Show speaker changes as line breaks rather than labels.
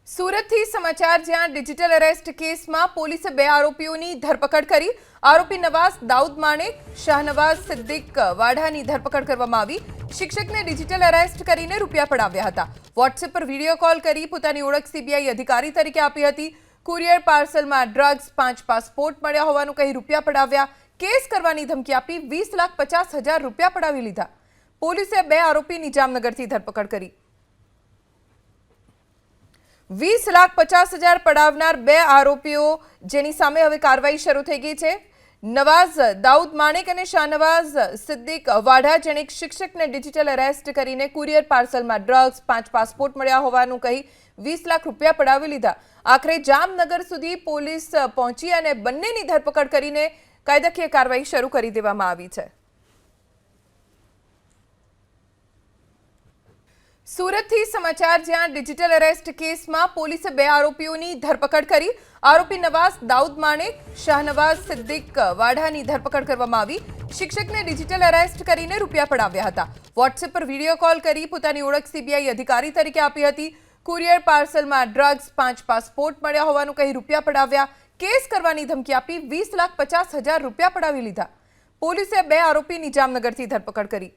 સુરતથી સમાચાર જ્યાં ડિજિટલ અરેસ્ટ કેસમાં પોલીસે બે આરોપીઓની ધરપકડ કરી। આરોપી નવાઝ દાઉદ માણેક, શાહનવાઝ સિદ્દીક વાઢાની ધરપકડ કરવામાં આવી। શિક્ષકને ડિજિટલ અરેસ્ટ કરીને રૂપિયા પડાવ્યા હતા। વોટ્સએપ પર વિડિયો કોલ કરી પોતાની ઓળખ સીબીઆઈ અધિકારી તરીકે આપી હતી। કુરિયર પાર્સલમાં ડ્રગ્સ, 5 પાસપોર્ટ મળ્યા હોવાનું કહી રૂપિયા પડાવ્યા। કેસ કરવાની ધમકી આપી 20,50,000 રૂપિયા પડાવી લીધા। પોલીસે બે આરોપીની જામનગરથી ધરપકડ કરી। 20,50,000 પડાવનાર બે આરોપીઓ જેની સામે હવે કાર્યવાહી શરૂ થઈ ગઈ છે। નવાઝ દાઉદ માણેક અને શાહનવાઝ સિદ્દીક વાઢા જેણે એક શિક્ષકને ડિજિટલ અરેસ્ટ કરીને કુરિયર પાર્સલમાં ડ્રગ્સ, 5 પાસપોર્ટ મળ્યા હોવાનું કહી 20 લાખ રૂપિયા પડાવી લીધા। આખરે જામનગર સુધી પોલીસ પહોંચી અને બંનેની ધરપકડ કરીને કાયદાકીય કાર્યવાહી શરૂ કરી દેવામાં આવી છે। સુરતથી સમાચાર જ્યાં ડિજિટલ અરેસ્ટ કેસમાં પોલીસે બે આરોપીઓની ધરપકડ કરી। આરોપી નવાઝ દાઉદ માણેક, શાહનવાઝ સિદ્દીક વાઢાની ધરપકડ કરવામાં આવી। શિક્ષકને ડિજિટલ અરેસ્ટ કરીને રૂપિયા પડાવ્યા હતા। વોટ્સએપ પર વિડિયો કોલ કરી પોતાની ઓળખ સીબીઆઈ અધિકારી તરીકે આપી હતી। કુરિયર પાર્સલમાં ડ્રગ્સ, 5 પાસપોર્ટ મળ્યા હોવાનું કહી રૂપિયા પડાવ્યા। કેસ કરવાની ધમકી આપી 20,50,000 રૂપિયા પડાવી લીધા। પોલીસે બે આરોપીની જામનગરથી ધરપકડ કરી।